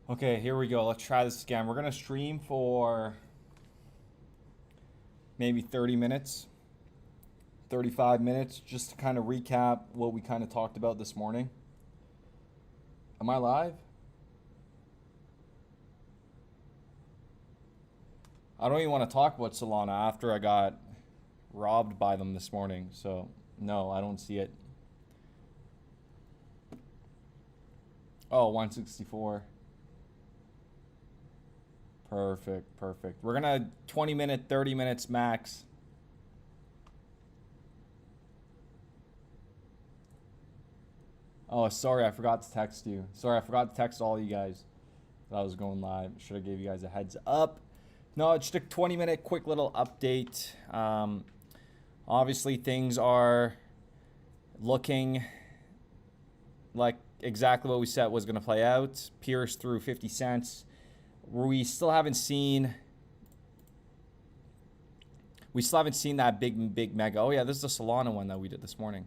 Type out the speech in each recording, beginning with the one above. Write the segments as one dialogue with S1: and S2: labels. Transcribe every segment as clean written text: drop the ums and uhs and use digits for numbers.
S1: Okay, here we go. Let's try this again. We're gonna stream for maybe 30 minutes, 35 minutes, just to kind of recap what we kind of talked about this morning. Am I live? I don't even want to talk about Solana after I got robbed by them this morning. So, no, I don't see it. Oh, 164. Perfect, perfect. We're gonna 20 minute, 30 minutes max. Oh, sorry, I forgot to text you. Sorry, I forgot to text all you guys that I was going live. Should have gave you guys a heads up. No, it's just a 20-minute quick little update. Obviously, things are looking like exactly what we said was going to play out. Pierce through 50 cents. We still haven't seen that big mega. Oh yeah, this is the Solana one that we did this morning.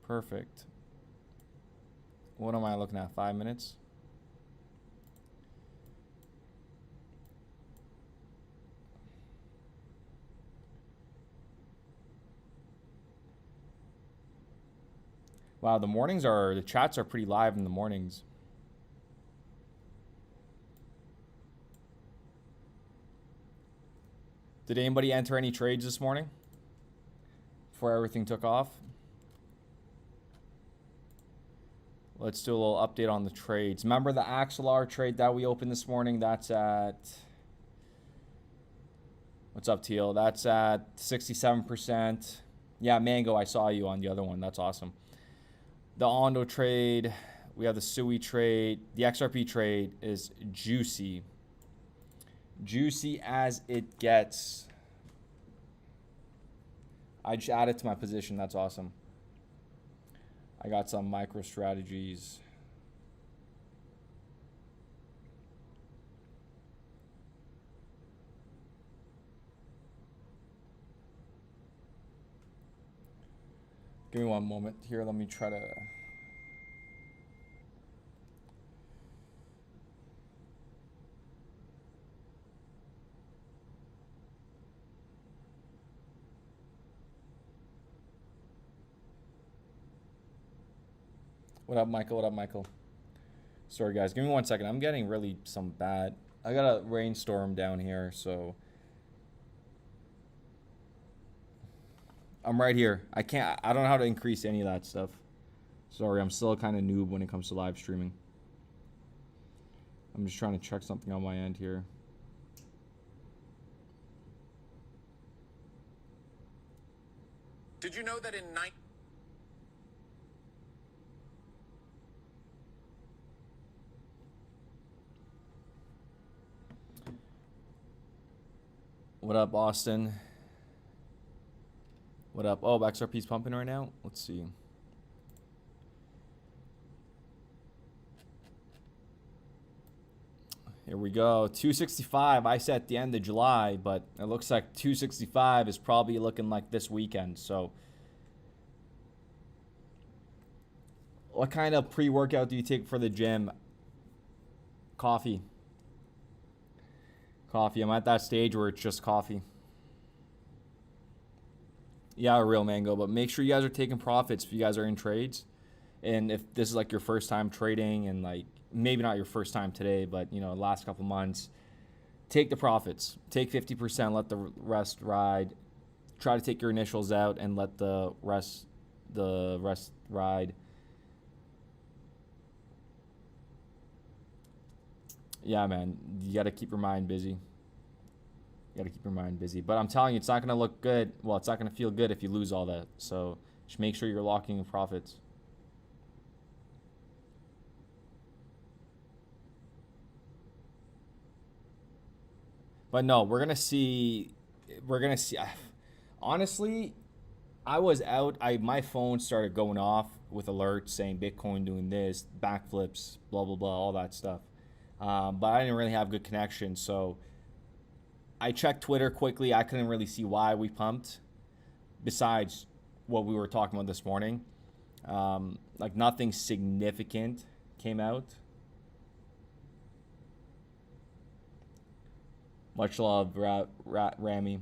S1: Perfect. What am I looking at? 5 minutes? Wow, the chats are pretty live in the mornings. Did anybody enter any trades this morning before everything took off? Let's do a little update on the trades. Remember the Axelar trade that we opened this morning? That's at, what's up, Teal? That's at 67%. Yeah, Mango, I saw you on the other one. That's awesome. The Ondo trade, we have the Sui trade. The XRP trade is juicy. Juicy as it gets. I just added to my position. That's awesome. I got some micro strategies. Give me one moment here. Let me try to... What up, Michael? What up, Michael? Sorry, guys. Give me 1 second. I'm getting really some bad... I got a rainstorm down here, so... I'm right here. I don't know how to increase any of that stuff. Sorry, I'm still kind of noob when it comes to live streaming. I'm just trying to check something on my end here.
S2: Did you know that in
S1: What up, Austin? What up? Oh, XRP's pumping right now? Let's see. Here we go. 265. I said at the end of July, but it looks like 265 is probably looking like this weekend. So, what kind of pre-workout do you take for the gym? Coffee. Coffee. I'm at that stage where it's just coffee. Yeah, a real mango, but make sure you guys are taking profits if you guys are in trades. And if this is like your first time trading and like maybe not your first time today, but you know, last couple months, take the profits. Take 50%, let the rest ride. Try to take your initials out and let the rest ride. Yeah, man, you got to keep your mind busy. You got to keep your mind busy. But I'm telling you, it's not going to look good. Well, it's not going to feel good if you lose all that. So just make sure you're locking in profits. But no, we're going to see. Honestly, I was out. My phone started going off with alerts saying Bitcoin doing this, backflips, blah, blah, blah, all that stuff. But I didn't really have good connection. So I checked Twitter quickly. I couldn't really see why we pumped besides what we were talking about this morning. Like nothing significant came out. Much love, Rami.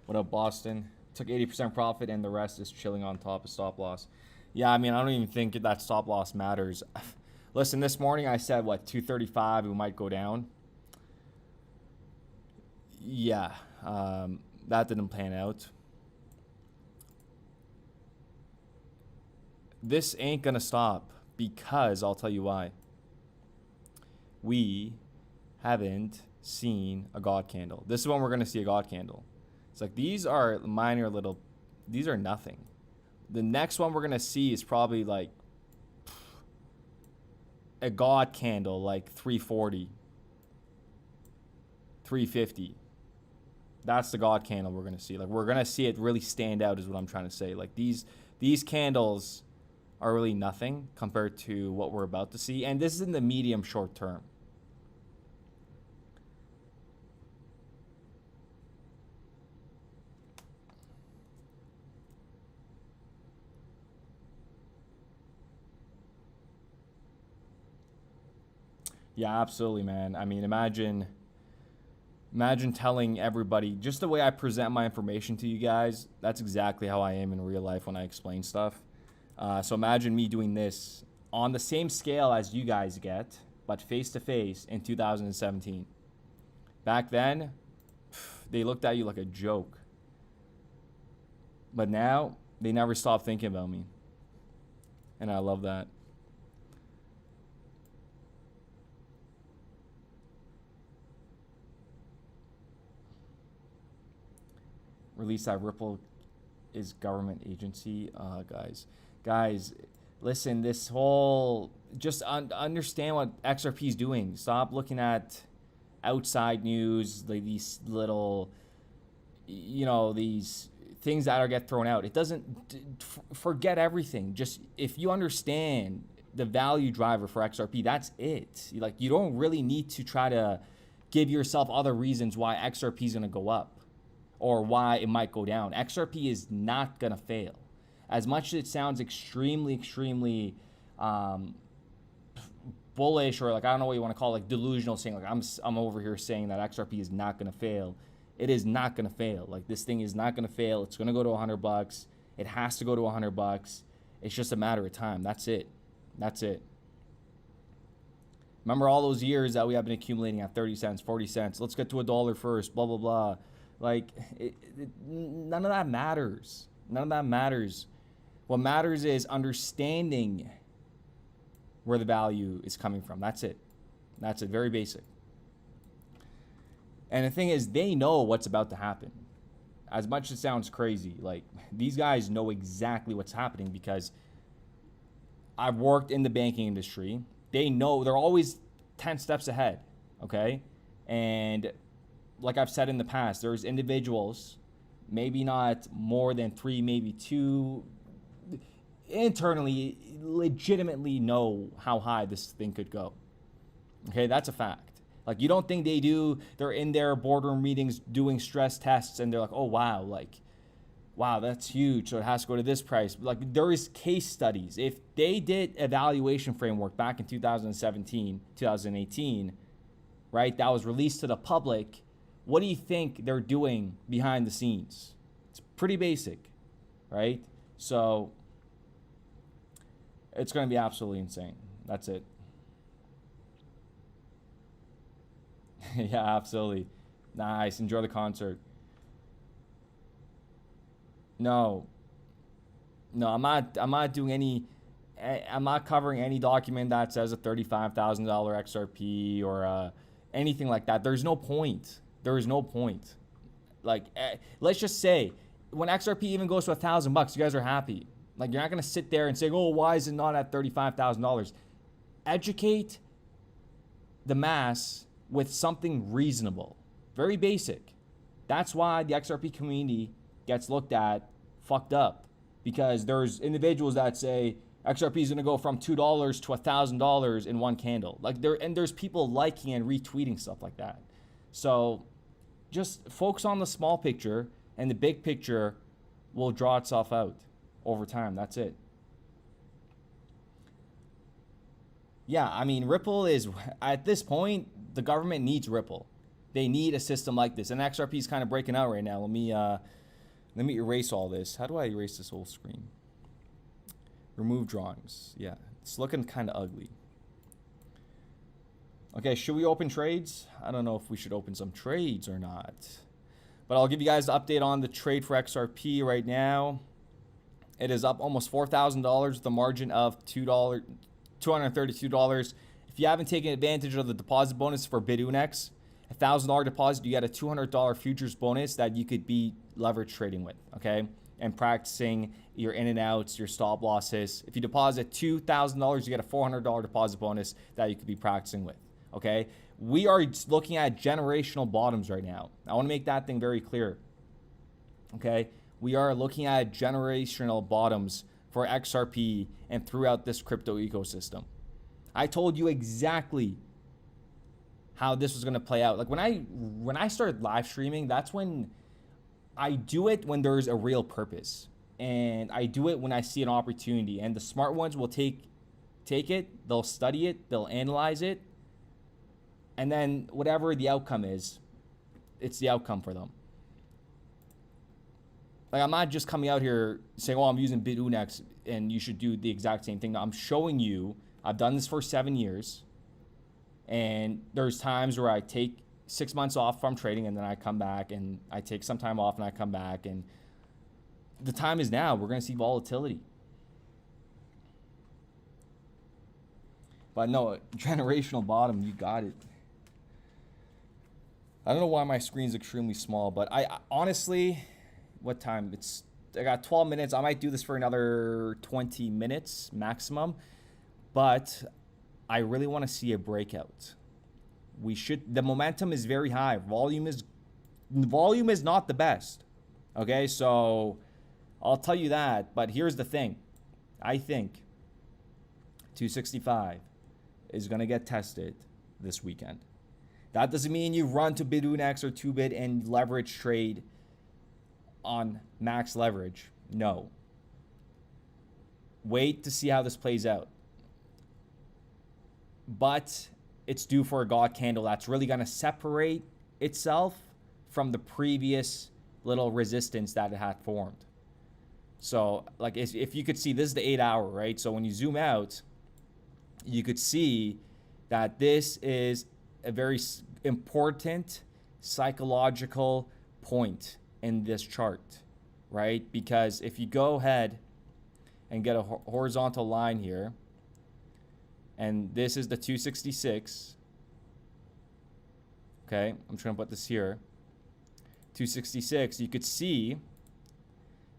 S1: What up, Boston? Took 80% profit and the rest is chilling on top of stop loss. Yeah, I mean, I don't even think that stop loss matters. Listen, this morning I said, what, 235, we might go down. Yeah, that didn't pan out. This ain't going to stop because I'll tell you why. We haven't seen a God candle. This is when we're going to see a God candle. It's like these are minor little, these are nothing. The next one we're going to see is probably like a God candle, like 340, 350. That's the God candle we're going to see. Like we're going to see it really stand out is what I'm trying to say. Like these candles are really nothing compared to what we're about to see. And this is in the medium short term. Yeah, absolutely, man. I mean, imagine telling everybody just the way I present my information to you guys. That's exactly how I am in real life when I explain stuff. So imagine me doing this on the same scale as you guys get, but face to face in 2017. Back then, they looked at you like a joke. But now, they never stop thinking about me. And I love that. Release that Ripple is government agency. Guys, listen, this whole, just understand what XRP is doing. Stop looking at outside news, like these little, these things that get thrown out. It doesn't, forget everything. Just, if you understand the value driver for XRP, that's it. Like, you don't really need to try to give yourself other reasons why XRP is going to go up or why it might go down. XRP is not going to fail. As much as it sounds extremely, extremely bullish, or like, I don't know what you want to call it, like delusional, saying like I'm over here saying that XRP is not going to fail. It is not going to fail. Like, this thing is not going to fail. It's going to go to $100. It has to go to $100. It's just a matter of time. That's it. Remember all those years that we have been accumulating at 30 cents, 40 cents. Let's get to $1 first, blah, blah, blah. Like, none of that matters. None of that matters. What matters is understanding where the value is coming from. That's it. Very basic. And the thing is, they know what's about to happen. As much as it sounds crazy, like, these guys know exactly what's happening because I've worked in the banking industry. They know, they're always 10 steps ahead, okay? And like I've said in the past, there's individuals, maybe not more than 3, maybe 2, internally legitimately know how high this thing could go. Okay, that's a fact. Like, you don't think they're in their boardroom meetings doing stress tests and they're like, oh, wow, that's huge, so it has to go to this price. Like, there is case studies. If they did evaluation framework back in 2017, 2018, right, that was released to the public, what do you think they're doing behind the scenes? It's pretty basic, right? So it's going to be absolutely insane. That's it. Yeah, absolutely. Nice. Enjoy the concert. No, I'm not doing any. I'm not covering any document that says a $35,000 XRP or anything like that. There's no point. There is no point. Like, let's just say when XRP even goes to $1,000, you guys are happy. Like, you're not gonna sit there and say, oh, why is it not at $35,000? Educate the mass with something reasonable, very basic. That's why the XRP community gets looked at fucked up, because there's individuals that say XRP is going to go from $2 to $1,000 in one candle. Like, there's people liking and retweeting stuff like that. So just focus on the small picture, and the big picture will draw itself out over time. That's it. Yeah, I mean, Ripple is, at this point, the government needs Ripple. They need a system like this. And XRP is kind of breaking out right now. Let me erase all this. How do I erase this whole screen? Remove drawings. Yeah, it's looking kind of ugly. Okay, should we open trades? I don't know if we should open some trades or not. But I'll give you guys the update on the trade for XRP right now. It is up almost $4,000, the margin of $232. If you haven't taken advantage of the deposit bonus for BitUnex, $1,000 deposit, you get a $200 futures bonus that you could be leverage trading with, okay? And practicing your in and outs, your stop losses. If you deposit $2,000, you get a $400 deposit bonus that you could be practicing with, okay? We are looking at generational bottoms right now. I want to make that thing very clear, okay? We are looking at generational bottoms for XRP and throughout this crypto ecosystem. I told you exactly how this was going to play out. Like when I started live streaming, that's when I do it when there's a real purpose. And I do it when I see an opportunity. And the smart ones will take it, they'll study it, they'll analyze it. And then whatever the outcome is, it's the outcome for them. Like I'm not just coming out here saying, oh, I'm using BitUnex and you should do the exact same thing. No, I'm showing you, I've done this for 7 years. And there's times where I take 6 months off from trading and then I come back, and I take some time off and I come back, and the time is now. We're going to see volatility. But no, generational bottom, you got it. I don't know why my screen's extremely small, but I honestly, what time? I got 12 minutes. I might do this for another 20 minutes maximum, but I really want to see a breakout. The momentum is very high. Volume is not the best. Okay, so I'll tell you that, but here's the thing. I think 265 is going to get tested this weekend. That doesn't mean you run to BitUnex or TOOBIT and leverage trade on max leverage. No. Wait to see how this plays out. But it's due for a God candle that's really going to separate itself from the previous little resistance that it had formed. So like if you could see, this is the 8 hour, right? So when you zoom out, you could see that this is a very important psychological point in this chart, right? Because if you go ahead and get a horizontal line here, and this is the 266, okay, I'm trying to put this here, 266, you could see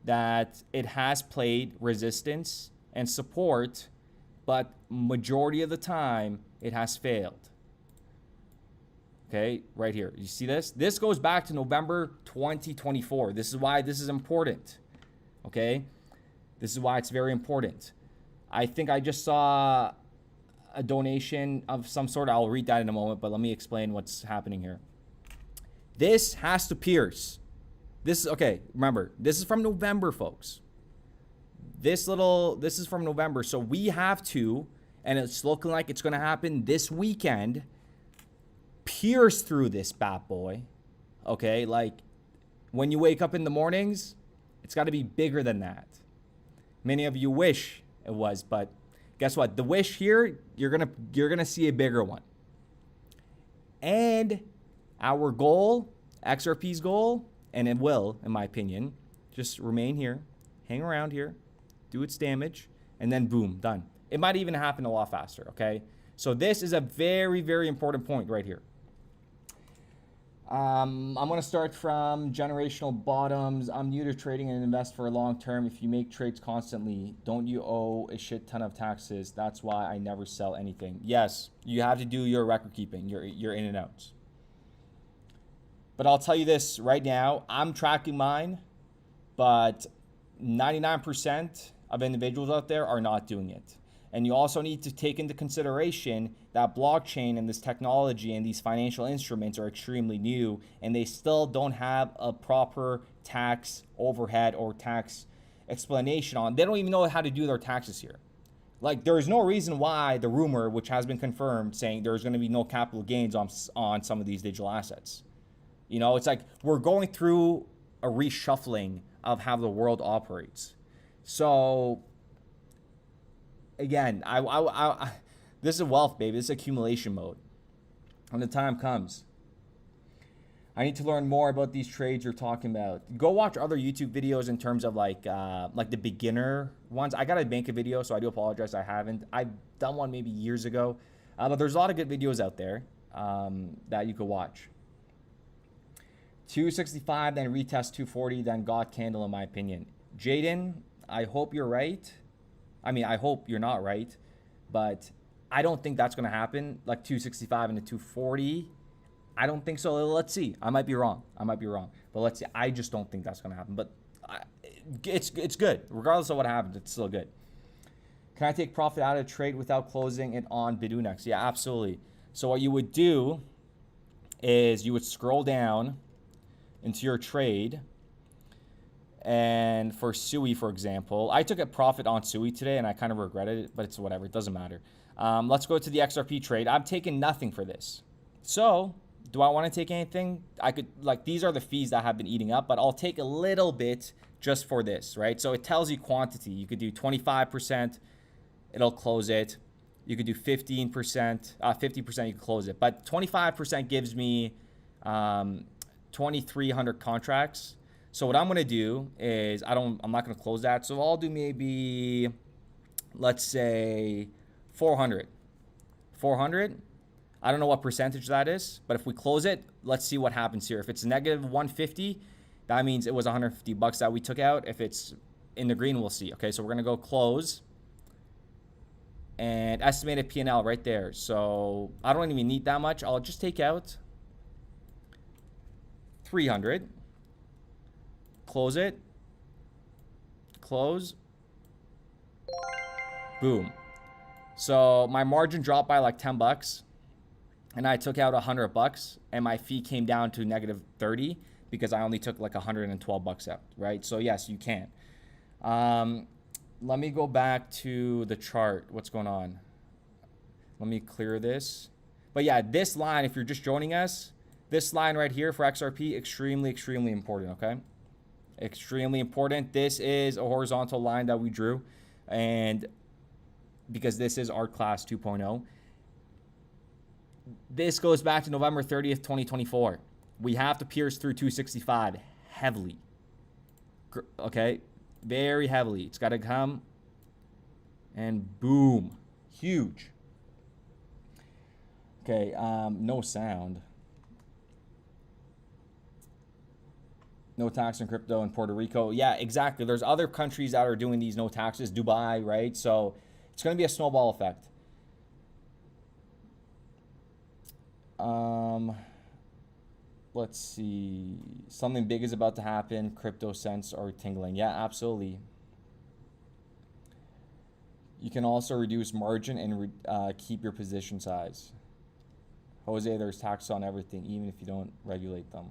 S1: that it has played resistance and support, but majority of the time it has failed. Okay, right here. You see this? This goes back to November 2024. This is why this is important. Okay? This is why it's very important. I think I just saw a donation of some sort. I'll read that in a moment, but let me explain what's happening here. This has to pierce. This is, okay, remember, this is from November, folks. This is from November. So we have to, and it's looking like it's going to happen this weekend, pierce through this bad boy. Okay, like when you wake up in the mornings, it's got to be bigger than that. Many of you wish it was, but guess what? The wish here, you're gonna see a bigger one. And our goal, XRP's goal, and it will, in my opinion, just remain here, hang around here, do its damage, and then boom, done. It might even happen a lot faster, okay? So this is a very, very important point right here. I'm going to start from generational bottoms. I'm new to trading and invest for a long term. If you make trades constantly, don't you owe a shit ton of taxes? That's why I never sell anything. Yes, you have to do your record keeping, your in and outs. But I'll tell you this right now, I'm tracking mine, but 99% of individuals out there are not doing it. And you also need to take into consideration that blockchain and this technology and these financial instruments are extremely new, and they still don't have a proper tax overhead or tax explanation on. They don't even know how to do their taxes here. Like, there is no reason why the rumor, which has been confirmed, saying there's going to be no capital gains on some of these digital assets. You know, it's like we're going through a reshuffling of how the world operates. So, again, this is wealth, baby. This is accumulation mode. When the time comes, I need to learn more about these trades you're talking about. Go watch other YouTube videos in terms of like the beginner ones. I gotta make a video, so I do apologize I haven't. I've done one maybe years ago, but there's a lot of good videos out there that you could watch. 265, then retest 240, then God candle, in my opinion. Jaden, I hope you're right. I mean, I hope you're not right, but I don't think that's gonna happen. Like 265 into 240. I don't think so. Let's see. I might be wrong. But let's see. I just don't think that's going to happen. But it's good. Regardless of what happens, it's still good. Can I take profit out of a trade without closing it on Bidunex? Yeah, absolutely. So what you would do is you would scroll down into your trade. And for Sui, for example, I took a profit on Sui today, and I kind of regretted it, but it's whatever. It doesn't matter. Let's go to the XRP trade. I'm taking nothing for this. So do I want to take anything? I could, like, these are the fees that have been eating up, but I'll take a little bit just for this, right? So it tells you quantity. You could do 25%, it'll close it. You could do 15%, 50%, you can close it. But 25% gives me 2,300 contracts. So what I'm going to do is I'm not going to close that. So I'll do maybe, let's say 400. 400. I don't know what percentage that is, but if we close it, let's see what happens here. If it's negative 150, that means it was 150 bucks that we took out. If it's in the green, we'll see. Okay, so we're gonna go close and estimated P&L right there. So I don't even need that much. I'll just take out 300, close it, close, boom. So my margin dropped by like 10 bucks. And I took out 100 bucks, and my fee came down to negative 30 because I only took like 112 bucks out, right? So yes, you can. Let me go back to the chart. What's going on? Let me clear this. But yeah, this line, if you're just joining us, this line right here for XRP, extremely, extremely important, okay? Extremely important. This is a horizontal line that we drew, and because this is art class 2.0. This goes back to November 30th, 2024. We have to pierce through 265 heavily. Okay? Very heavily. It's got to come. And boom. Huge. Okay, no sound. No tax in crypto in Puerto Rico. Yeah, exactly. There's other countries that are doing these no taxes. Dubai, right? So it's going to be a snowball effect. Let's see. Something big is about to happen. Crypto cents are tingling. Yeah, absolutely. You can also reduce margin and keep your position size. Jose, there's tax on everything, even if you don't regulate them.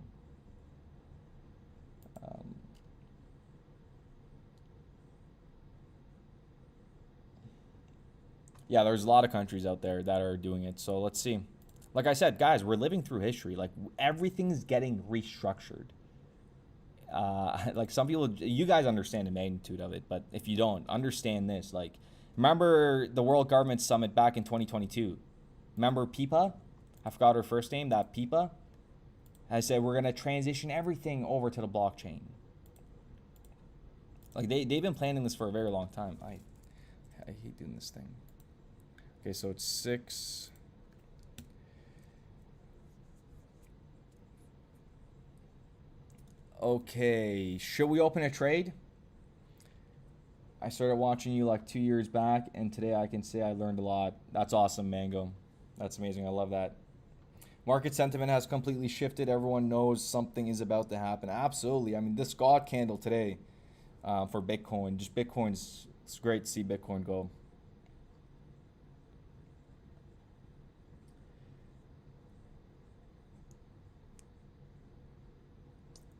S1: Yeah, there's a lot of countries out there that are doing it. So let's see. Like I said, guys, we're living through history. Like, everything's getting restructured. Like, some people, you guys understand the magnitude of it, but if you don't, understand this. Like, remember the World Government Summit back in 2022? Remember Pipa? I forgot her first name, that Pipa. I said, we're going to transition everything over to the blockchain. Like, they've been planning this for a very long time. I hate doing this thing. Okay, so it's 6. Okay, should we open a trade? I started watching you like 2 years back, and today I can say I learned a lot. That's awesome, Mango. That's amazing. I love that. Market sentiment has completely shifted. Everyone knows something is about to happen. Absolutely. I mean, this God candle today for Bitcoin, just Bitcoin's, it's great to see Bitcoin go.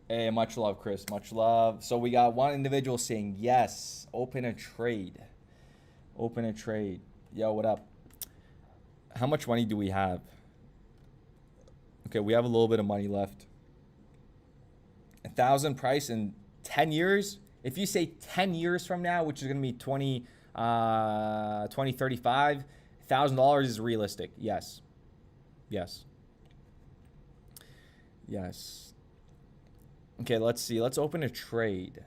S1: Hey, much love, Chris. Much love. So we got one individual saying, yes, open a trade. Open a trade. Yo, what up? How much money do we have? Okay, we have a little bit of money left. 1,000 price in 10 years. If you say 10 years from now, which is going to be 2035, $1,000 is realistic. Yes. Yes. Yes. Okay, let's see. Let's open a trade.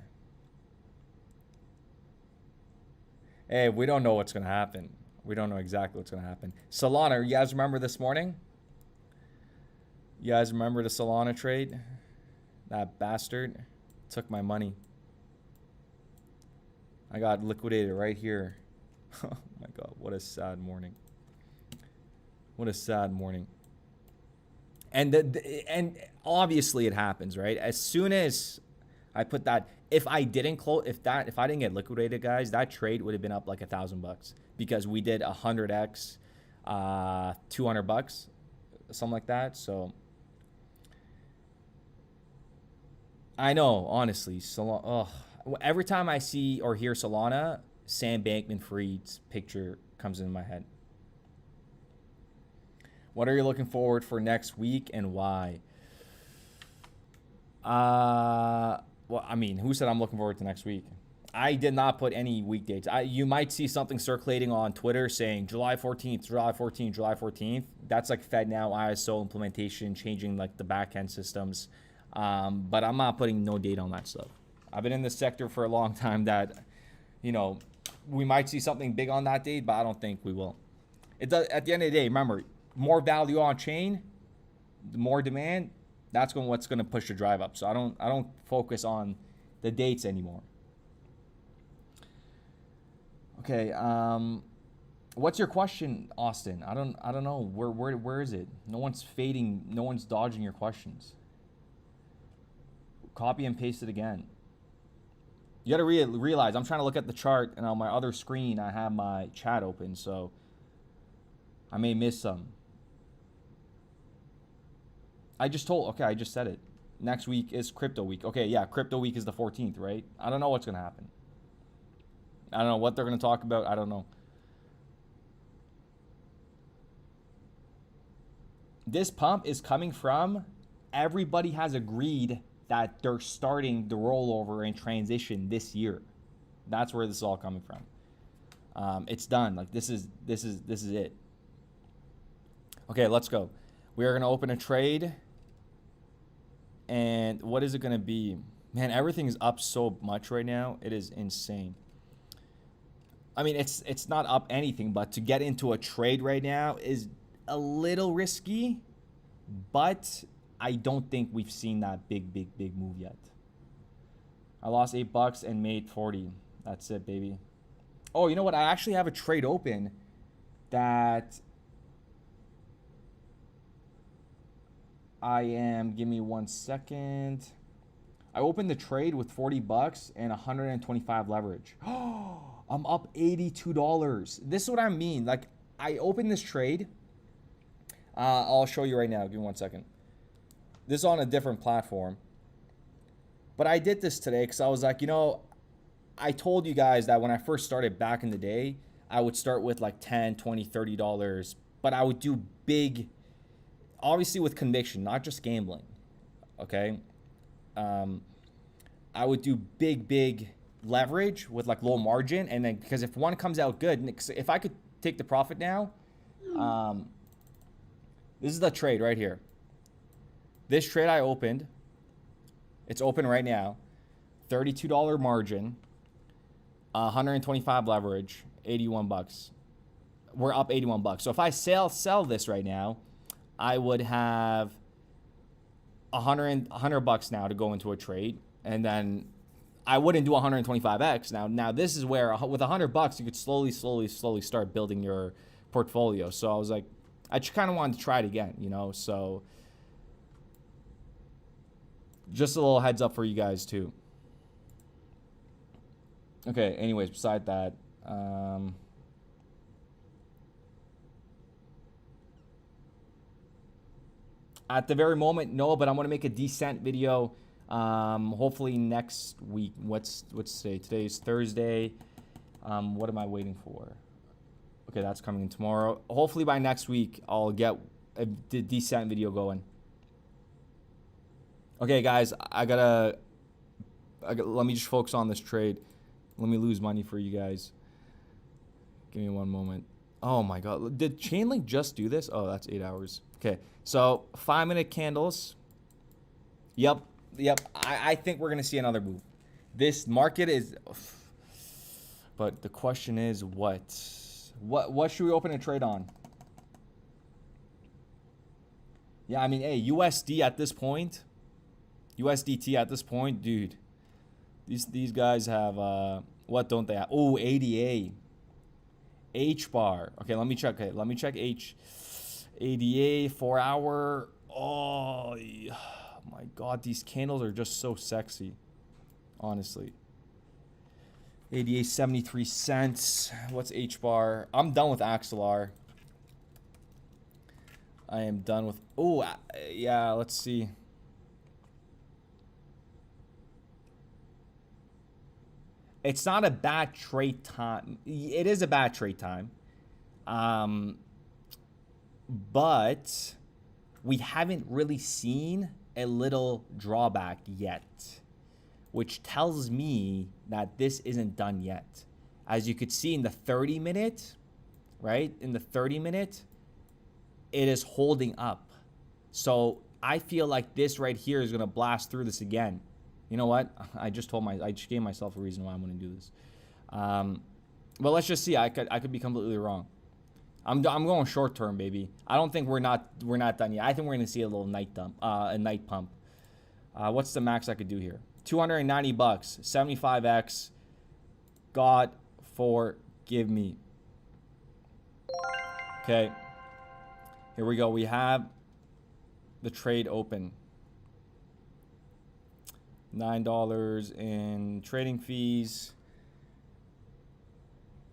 S1: Hey, we don't know what's going to happen. We don't know exactly what's going to happen. Solana, you guys remember this morning? You guys remember the Solana trade? That bastard took my money. I got liquidated right here. Oh my God, what a sad morning. What a sad morning. And and obviously it happens, right? As soon as I put that, if I didn't close, if I didn't get liquidated, guys, that trade would have been up like $1,000 because we did 100x, $200, something like that. So I know, honestly, Solana. Every time I see or hear Solana, Sam Bankman-Fried's picture comes in my head. What are you looking forward for next week and why? Well, I mean, who said I'm looking forward to next week? I did not put any week dates. You might see something circulating on Twitter saying July 14th, July 14th, July 14th. That's like FedNow ISO implementation, changing like the back-end systems. But I'm not putting no date on that stuff. I've been in this sector for a long time that, you know, we might see something big on that date, but I don't think we will. It does, at the end of the day, remember, more value on chain, the more demand, that's what's going to push the drive up. So I don't focus on the dates anymore. Okay, what's your question, Austin? I don't know. Where is it? No one's fading, no one's dodging your questions. Copy and paste it again. You got to realize I'm trying to look at the chart, and on my other screen I have my chat open, so I may miss some. I just said it. Next week is crypto week. Okay, yeah, crypto week is the 14th, right? I don't know what's going to happen. I don't know what they're going to talk about. I don't know. This pump is coming from everybody has agreed that they're starting the rollover and transition this year. That's where this is all coming from. It's done. Like this is it. Okay, let's go. We are gonna open a trade. And what is it gonna be? Man, everything's up so much right now. It is insane. I mean, it's not up anything, but to get into a trade right now is a little risky, but I don't think we've seen that big move yet. I lost $8 and made 40. That's it, baby. Oh, you know what? I actually have a trade open that give me 1 second. I opened the trade with $40 and 125 leverage. Oh, I'm up $82. This is what I mean. Like, I opened this trade. I'll show you right now. Give me 1 second. This is on a different platform. But I did this today because I was like, you know, I told you guys that when I first started back in the day, I would start with like $10, $20, $30, but I would do big, obviously with conviction, not just gambling, okay? I would do big leverage with like low margin, and then because if one comes out good, if I could take the profit now, this is the trade right here. This trade I opened, it's open right now, $32 margin, 125 leverage, $81. We're up $81. So if I sell this right now, I would have $100 now to go into a trade, and then I wouldn't do 125x. Now this is where with $100 you could slowly start building your portfolio. So I was like, I just kind of wanted to try it again, you know. So just a little heads up for you guys too. Okay, anyways, beside that, at the very moment, no, but I'm gonna make a decent video, hopefully next week. What's today? Today's Thursday. What am I waiting for? Okay, that's coming in tomorrow. Hopefully by next week, I'll get a decent video going. Okay, guys, let me just focus on this trade. Let me lose money for you guys. Give me one moment. Oh my God, did Chainlink just do this? Oh, that's 8 hours. Okay, so 5-minute candles. Yep. I think we're gonna see another move. This market is, but the question is what should we open a trade on? Yeah, I mean, hey, USD at this point, USDT at this point, dude. These guys have what don't they have? Oh, ADA, H bar. Okay, let me check. Okay, let me check ADA 4 hour. Oh my God, these candles are just so sexy, honestly. ADA 73 cents. What's H bar? I'm done with Axelar. I am done with. Oh yeah, let's see. It's not a bad trade time. It is a bad trade time. But we haven't really seen a little drawback yet, which tells me that this isn't done yet. As you could see in the 30-minute, right? In the 30-minute, it is holding up. So I feel like this right here is gonna blast through this again. You know what? I just gave myself a reason why I'm going to do this. But let's just see. I could be completely wrong. I'm going short term, baby. I don't think we're not done yet. I think we're going to see a little night pump. What's the max I could do here? $290, 75x. God forgive me. Okay. Here we go. We have the trade open. $9 in trading fees,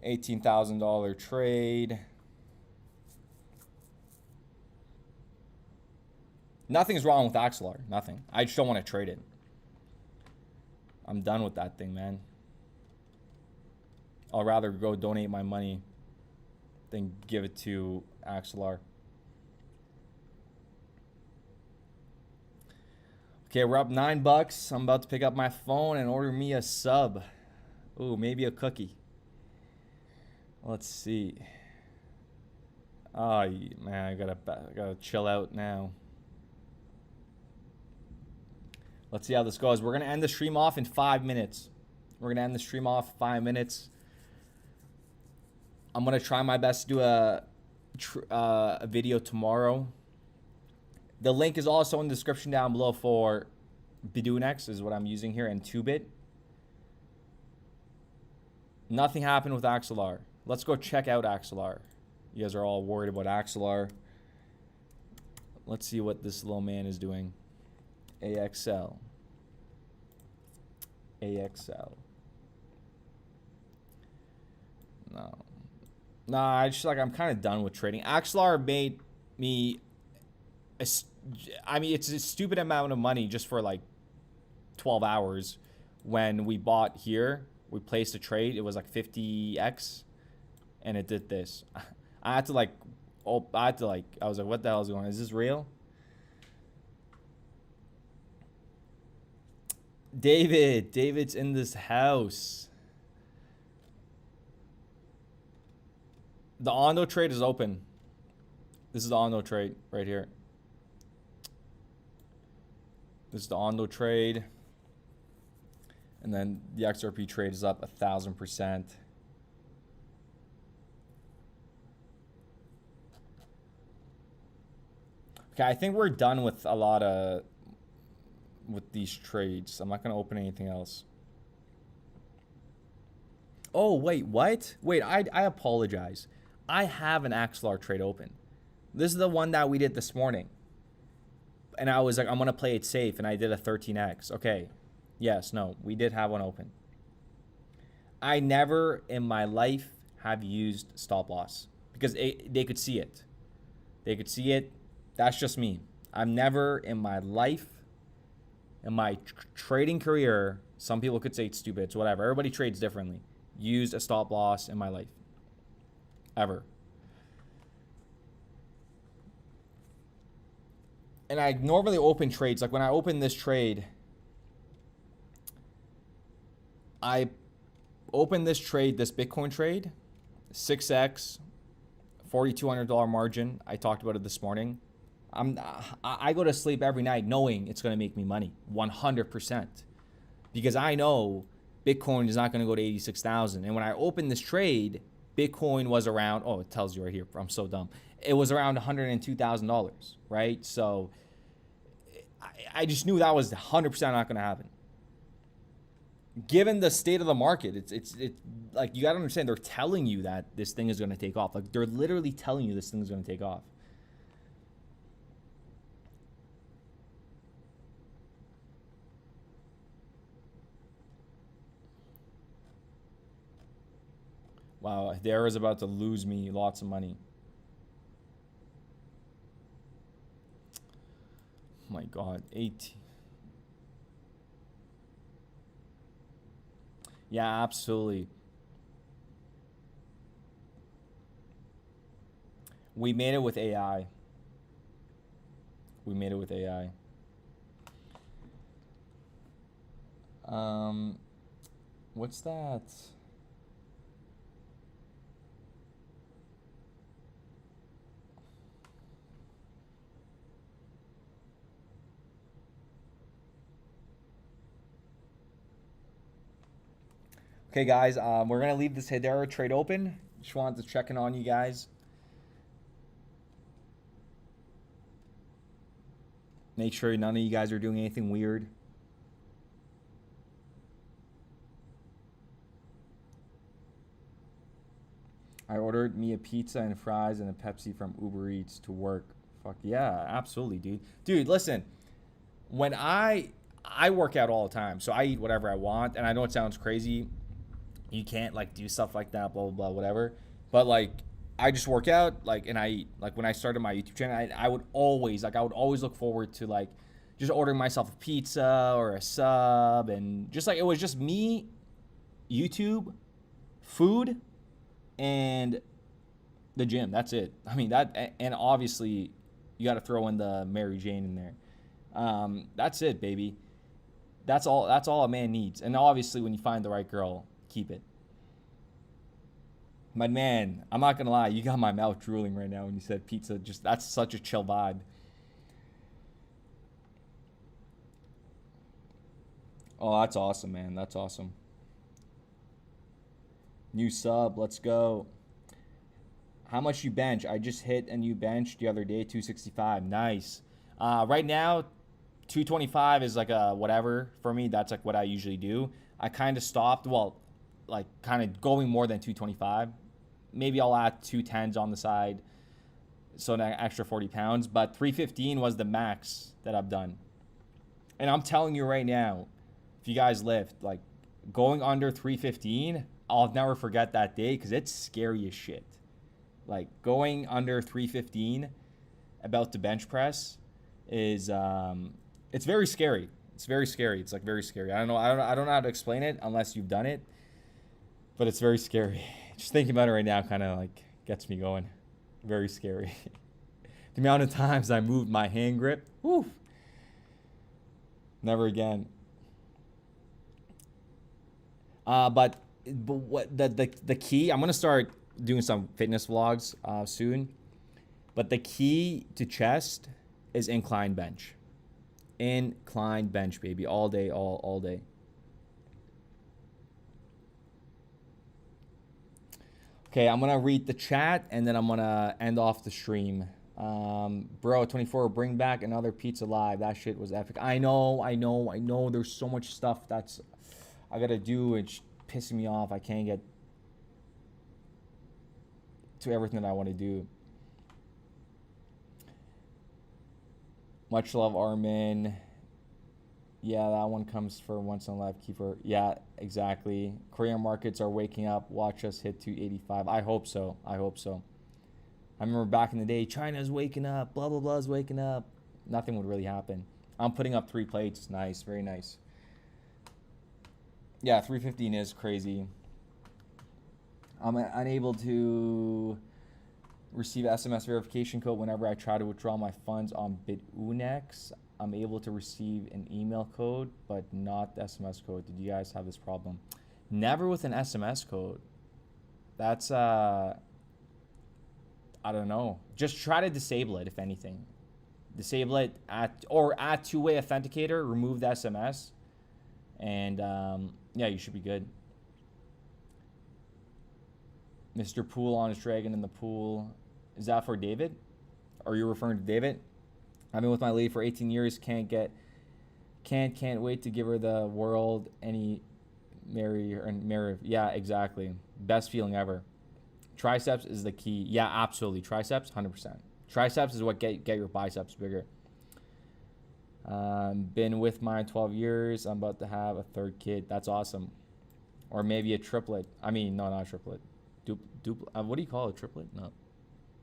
S1: $18,000 trade. Nothing's wrong with Axelar. Nothing. I just don't want to trade it. I'm done with that thing, man. I'll rather go donate my money than give it to Axelar. Okay, we're up $9. I'm about to pick up my phone and order me a sub. Ooh, maybe a cookie. Let's see. Oh man, I gotta chill out now. Let's see how this goes. We're gonna end the stream off in 5 minutes. We're gonna end the stream off 5 minutes. I'm gonna try my best to do a video tomorrow. The link is also in the description down below for Bidunex is what I'm using here, and TOOBIT. Nothing happened with Axelar. Let's go check out Axelar. You guys are all worried about Axelar. Let's see what this little man is doing. AXL. No. Nah, I'm kind of done with trading. Axelar made me it's a stupid amount of money just for like 12 hours. When we bought here, we placed a trade. It was like 50x, and it did this. I was like, what the hell is going on? Is this real? David's in this house. The Ondo trade is open. This is the Ondo trade right here. This is the Ondo trade. And then the XRP trade is up 1,000%. Okay, I think we're done with with these trades. I'm not gonna open anything else. Oh, wait, what? Wait, I apologize. I have an Axelar trade open. This is the one that we did this morning. And I was like, I'm going to play it safe. And I did a 13x. Okay. Yes, no, we did have one open. I never in my life have used stop loss because they could see it. They could see it. That's just me. I've never in my life, in my trading career, some people could say it's stupid. It's whatever. Everybody trades differently. used a stop loss in my life. Ever. And I normally open trades. Like when I open this trade, I opened this trade, this Bitcoin trade, 6x, $4,200 margin. I talked about it this morning. I go to sleep every night knowing it's going to make me money, 100%. Because I know Bitcoin is not going to go to 86,000. And when I opened this trade, Bitcoin was around, oh, it tells you right here. I'm so dumb. It was around $102,000, right? So I just knew that was 100% not going to happen. Given the state of the market, it's like, you got to understand, they're telling you that this thing is going to take off. Like, they're literally telling you this thing is going to take off. Wow, Hedera is about to lose me lots of money. Oh my God, 18. Yeah, absolutely. We made it with AI. We made it with AI. What's that? Okay, guys, we're gonna leave this Hedera trade open. Just wanted to check in on you guys. Make sure none of you guys are doing anything weird. I ordered me a pizza and fries and a Pepsi from Uber Eats to work. Fuck yeah, absolutely, dude. Dude, listen, when I work out all the time, so I eat whatever I want, and I know it sounds crazy. You can't like do stuff like that, blah blah blah, whatever. But like, I just work out, like, and I eat. Like when I started my YouTube channel, I would always look forward to like just ordering myself a pizza or a sub, and just like it was just me, YouTube, food, and the gym. That's it. I mean that, and obviously you got to throw in the Mary Jane in there. That's it, baby. That's all a man needs. And obviously when you find the right girl, keep it. My man, I'm not gonna lie, you got my mouth drooling right now when you said pizza. Just, that's such a chill vibe. Oh, that's awesome, man. That's awesome. New sub, let's go. How much you bench? I just hit a new bench the other day, 265. Nice. Right now, 225 is like a whatever for me. That's like what I usually do. I kind of stopped, well, like kind of going more than 225. Maybe I'll add 210s on the side, so an extra 40 pounds. But 315 was the max that I've done. And I'm telling you right now, if you guys lift, like going under 315, I'll never forget that day because it's scary as shit. Like going under 315 about to bench press is it's very scary. It's very scary. It's like very scary. I don't know how to explain it unless you've done it, but it's very scary. Just thinking about it right now kind of like gets me going. Very scary. The amount of times I moved my hand grip, whew, never again. But what the key, I'm gonna start doing some fitness vlogs soon. But the key to chest is incline bench. Incline bench, baby, all day, all day. Okay, I'm gonna read the chat and then I'm gonna end off the stream. Bro, 24, bring back another pizza live. That shit was epic. I know. There's so much stuff that's I gotta do. It's pissing me off. I can't get to everything that I want to do. Much love, Armin. Yeah, that one comes for once in a life keeper. Yeah, exactly. Korean markets are waking up. Watch us hit 285. I hope so. I remember back in the day, China's waking up. Blah, blah, blah is waking up. Nothing would really happen. I'm putting up 3 plates. Nice. Very nice. Yeah, 315 is crazy. I'm unable to receive SMS verification code whenever I try to withdraw my funds on BitUnex. I'm able to receive an email code, but not the SMS code. Did you guys have this problem? Never with an SMS code. That's, I don't know. Just try to disable it, if anything. Disable it or add two-way authenticator, remove the SMS, and yeah, you should be good. Mr. Pool on his dragon in the pool. Is that for David? Are you referring to David? I've been with my lady for 18 years. Can't wait to give her the world. Marry her and marry. Yeah, exactly. Best feeling ever. Triceps is the key. Yeah, absolutely. Triceps, 100%. Triceps is what get your biceps bigger. Been with mine 12 years. I'm about to have a third kid. That's awesome. Or maybe a triplet. I mean, no, not a triplet. What do you call a triplet? No.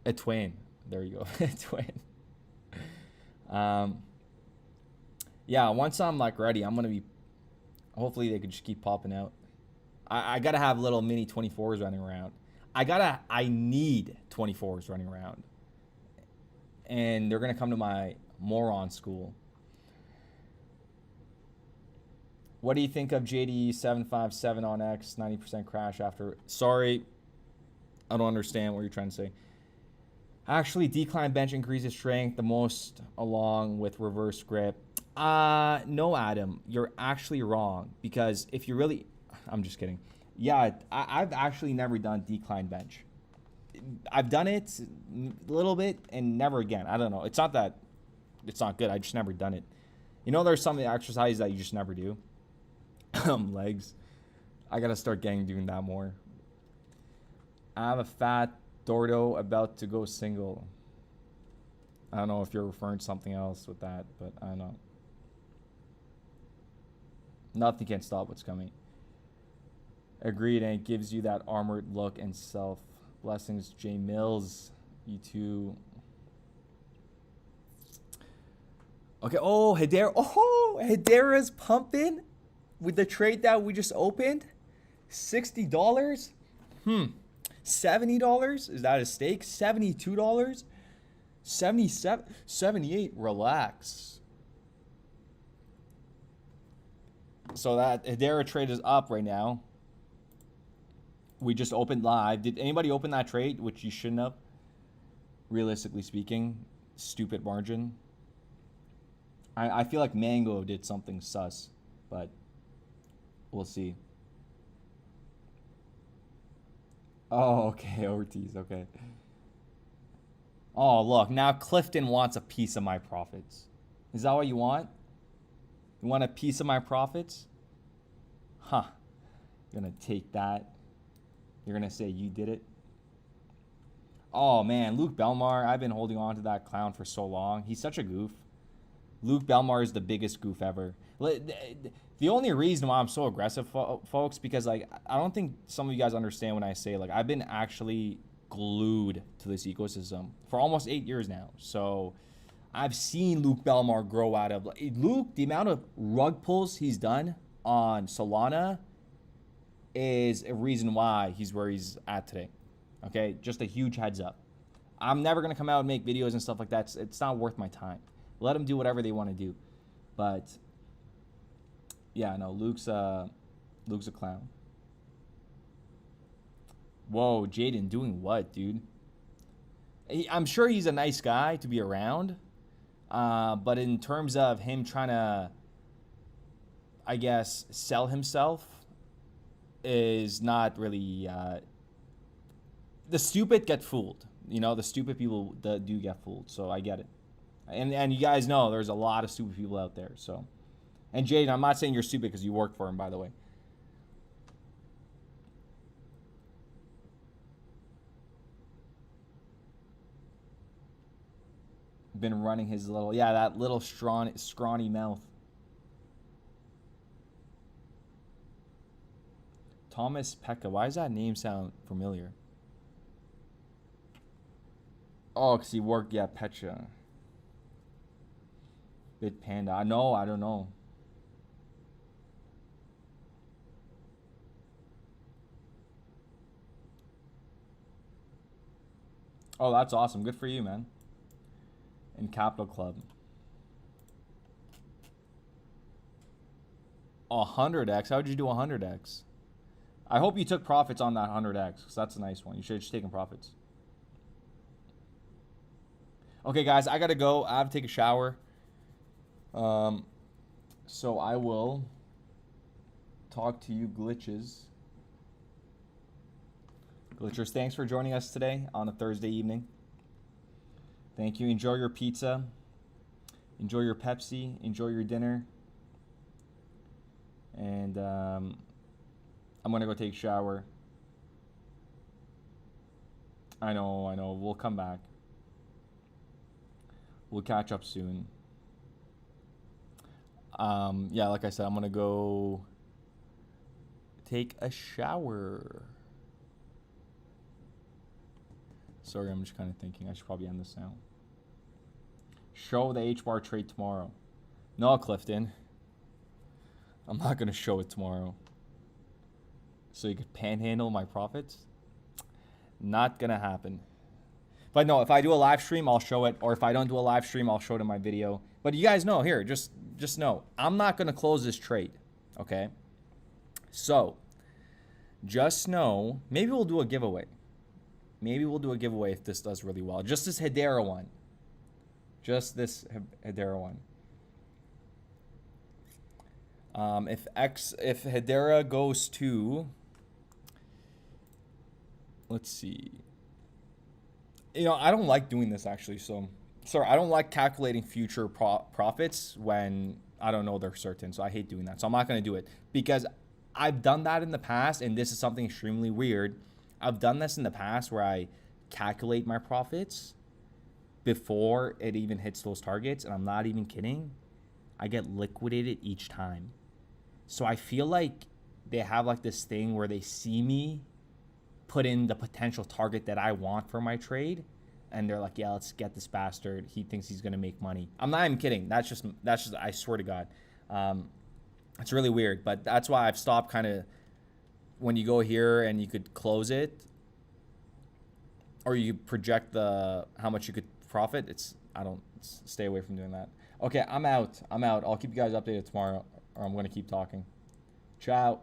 S1: A twin. There you go. A twin. Yeah, once I'm like ready, I'm going to be, hopefully they could just keep popping out. I got to have little mini 24s running around. I need 24s running around. And they're going to come to my moron school. What do you think of JD 757 on X, 90% crash after? Sorry, I don't understand what you're trying to say. Actually, decline bench increases strength the most along with reverse grip. No, Adam, you're actually wrong. Because if you really, I'm just kidding. Yeah, I've actually never done decline bench. I've done it a little bit and never again. I don't know. It's not that it's not good. I just never done it. You know, there's some exercises that you just never do. Legs. I got to start doing that more. I have a fat Dordo about to go single. I don't know if you're referring to something else with that, but I don't know. Nothing can stop what's coming. Agreed, and it gives you that armored look and self. Blessings, J Mills. You too. Okay. Oh, Hedera. Oh, Hedera's pumping with the trade that we just opened. $60. $70. Is that a stake? $72. 77. 78. Relax. So that Hedera trade is up right now. We just opened live. Did anybody open that trade? Which you shouldn't have. Realistically speaking. Stupid margin. I feel like Mango did something sus. But we'll see. Oh, okay. Ortiz. Okay. Oh, look. Now Clifton wants a piece of my profits. Is that what you want? You want a piece of my profits? Huh. You're going to take that. You're going to say you did it? Oh, man. Luke Belmar. I've been holding on to that clown for so long. He's such a goof. Luke Belmar is the biggest goof ever. The only reason why I'm so aggressive, folks, because like I don't think some of you guys understand when I say like I've been actually glued to this ecosystem for almost 8 years now. So I've seen Luke Belmar grow out of Luke. The amount of rug pulls he's done on Solana is a reason why he's where he's at today. Okay, just a huge heads up. I'm never gonna come out and make videos and stuff like that. It's not worth my time. Let them do whatever they want to do. But yeah, no, Luke's a clown. Whoa, Jaden, doing what, dude? I'm sure he's a nice guy to be around. But in terms of him trying to, I guess, sell himself is not really... the stupid get fooled. You know, the stupid people that do get fooled. So I get it. And you guys know there's a lot of stupid people out there. So, and Jaden, I'm not saying you're stupid because you work for him, by the way. Been running his little, yeah, that little scrawny mouth. Thomas Pekka. Why does that name sound familiar? Oh, because he worked, yeah, Petra. Bit Panda. I don't know. Oh, that's awesome. Good for you, man. In Capital Club. 100x. How did you do 100x? I hope you took profits on that 100x, because that's a nice one. You should have just taken profits. Okay, guys, I gotta go. I have to take a shower. So I will talk to you glitches. Glitchers, thanks for joining us today on a Thursday evening. Thank you. Enjoy your pizza. Enjoy your Pepsi. Enjoy your dinner. And I'm going to go take a shower. I know. We'll come back. We'll catch up soon. Yeah, like I said, I'm going to go take a shower. Sorry, I'm just kind of thinking I should probably end this now. Show the H-bar trade tomorrow. No, Clifton. I'm not going to show it tomorrow. So you could panhandle my profits? Not going to happen. But no, if I do a live stream, I'll show it. Or if I don't do a live stream, I'll show it in my video. But you guys know, here, just know, I'm not going to close this trade. Okay? So, just know, maybe we'll do a giveaway. Maybe we'll do a giveaway if this does really well. Just this Hedera one. Just this Hedera one. If Hedera goes to, let's see. You know, I don't like doing this actually. So, sorry, I don't like calculating future profits when I don't know they're certain. So I hate doing that. So I'm not going to do it because I've done that in the past, and this is something extremely weird. I've done this in the past where I calculate my profits before it even hits those targets, and I'm not even kidding. I get liquidated each time. So I feel like they have like this thing where they see me put in the potential target that I want for my trade, and they're like, yeah, let's get this bastard. He thinks he's going to make money. I'm not even kidding. That's just I swear to God. It's really weird, but that's why I've stopped kind of. When you go here and you could close it, or you project how much you could profit, stay away from doing that. Okay, I'm out. I'll keep you guys updated tomorrow, or I'm going to keep talking. Ciao.